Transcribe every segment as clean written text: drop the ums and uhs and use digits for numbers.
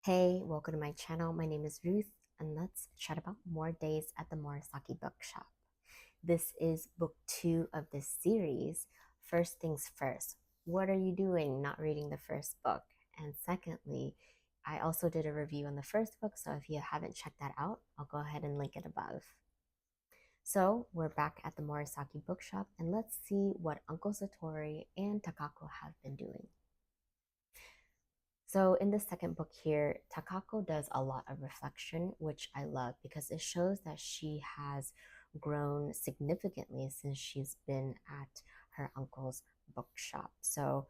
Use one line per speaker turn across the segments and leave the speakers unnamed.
Hey, welcome to my channel. My name is Ruth, and let's chat about more days at the Morisaki Bookshop. This is book two of this series. First things first, what are you doing not reading the first book? And secondly, I also did a review on the first book, so if you haven't checked that out, I'll go ahead and link it above. So we're back at the Morisaki Bookshop, and let's see what Uncle Satori and Takako have been doing. So in the second book here, Takako does a lot of reflection, which I love because it shows that she has grown significantly since she's been at her uncle's bookshop. So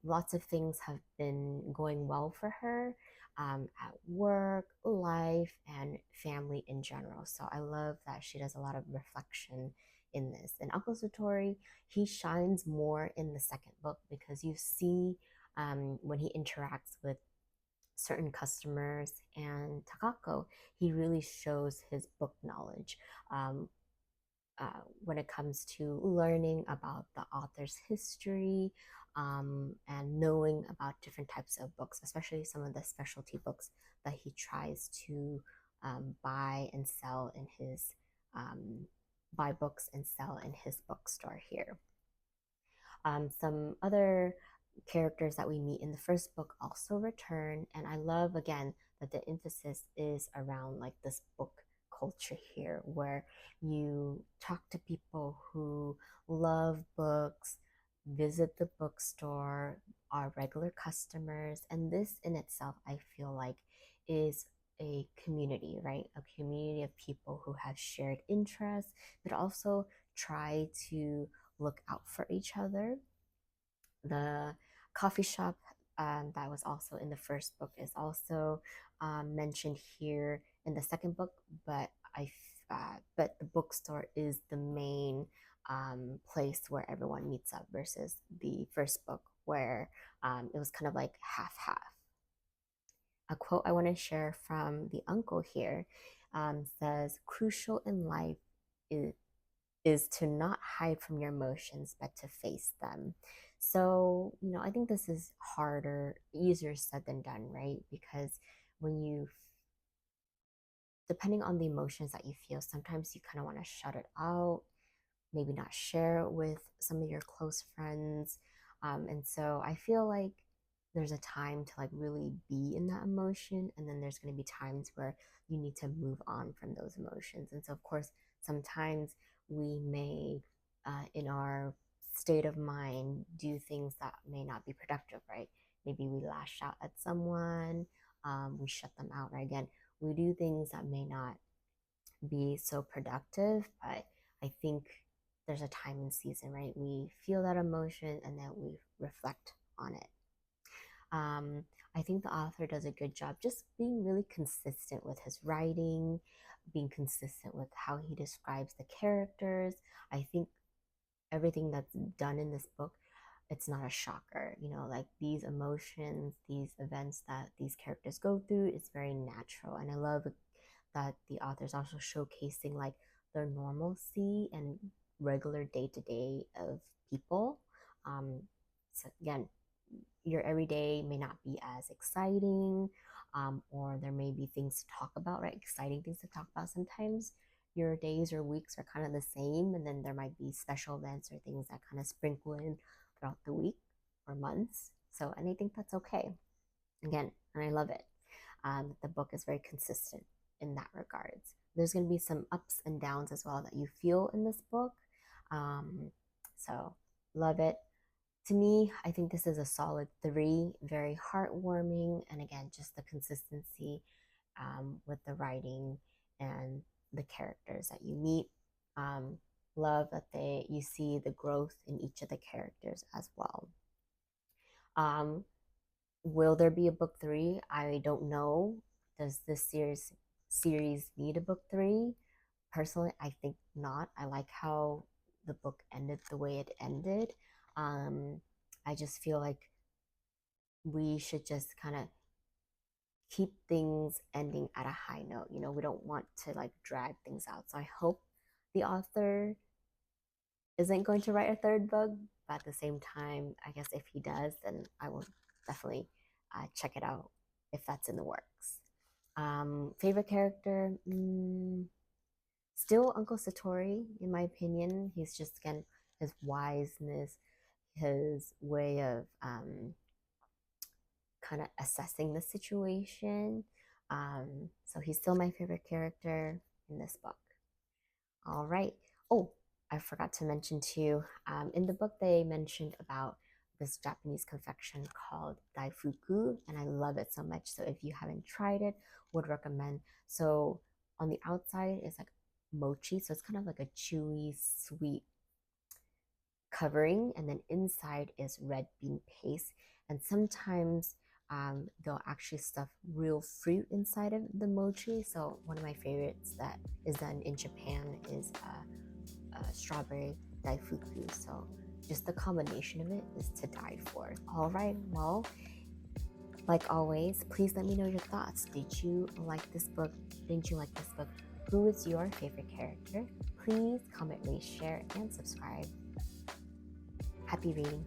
lots of things have been going well for her at work, life, and family in general. So I love that she does a lot of reflection in this. And Uncle Satori, he shines more in the second book because you see when he interacts with certain customers and Takako, he really shows his book knowledge when it comes to learning about the author's history and knowing about different types of books, especially some of the specialty books that he tries to buy and sell in his buy books and sell in his bookstore here. Some other characters that we meet in the first book also return, and I love again that the emphasis is around like this book culture here where you talk to people who love books, visit the bookstore, are regular customers, and this in itself I feel like is a community, right? A community of people who have shared interests but also try to look out for each other. The coffee shop that was also in the first book is also mentioned here in the second book, but the bookstore is the main place where everyone meets up versus the first book where it was kind of like half half. A quote I want to share from the uncle here says, "Crucial in life is to not hide from your emotions, but to face them." So, I think this is harder, easier said than done, right? Because when you, depending on the emotions that you feel, sometimes you kind of want to shut it out, maybe not share it with some of your close friends. And so I feel like there's a time to like really be in that emotion, and then there's going to be times where you need to move on from those emotions. And so of course sometimes we may in our state of mind do things that may not be productive, right? Maybe we lash out at someone, we shut them out, right? Again, we do things that may not be so productive, but I think there's a time and season, right? We feel that emotion and then we reflect on it. I think the author does a good job just being really consistent with his writing, being consistent with how he describes the characters. I think everything that's done in this book, it's not a shocker. Like these emotions, these events that these characters go through, it's very natural. And I love that the author's also showcasing like their normalcy and regular day to day of people. So again, your everyday may not be as exciting, or there may be things to talk about, right? Exciting things to talk about. Sometimes your days or weeks are kind of the same, and then there might be special events or things that kind of sprinkle in throughout the week or months. So, and I think that's okay. Again, and I love it. The book is very consistent in that regards. There's going to be some ups and downs as well that you feel in this book. So, love it. To me, I think this is a solid three, very heartwarming, and again, just the consistency with the writing and the characters that you meet. Um, Love that you see the growth in each of the characters as well. Um, will there be a book three? I don't know. Does this series need a book three? Personally, I think not. I like how the book ended the way it ended. Um, I just feel like we should just kind of keep things ending at a high note. We don't want to like drag things out. So I hope the author isn't going to write a third book, but at the same time, I guess if he does, then I will definitely check it out if that's in the works. Favorite character? Still Uncle Satori, in my opinion. He's just, again, his wiseness, his way of kind of assessing the situation. So he's still my favorite character in this book. All right. Oh, I forgot to mention too, in the book they mentioned about this Japanese confection called daifuku, and I love it so much. So if you haven't tried it, would recommend. So on the outside is like mochi, so it's kind of like a chewy, sweet covering, and then inside is red bean paste. And sometimes they'll actually stuff real fruit inside of the mochi. So one of my favorites that is done in Japan is strawberry daifuku. So just the combination of it is to die for. All right, well, like always, please let me know your thoughts. Did you like this book? Didn't you like this book? Who is your favorite character? Please comment, rate, share, and subscribe. Happy reading.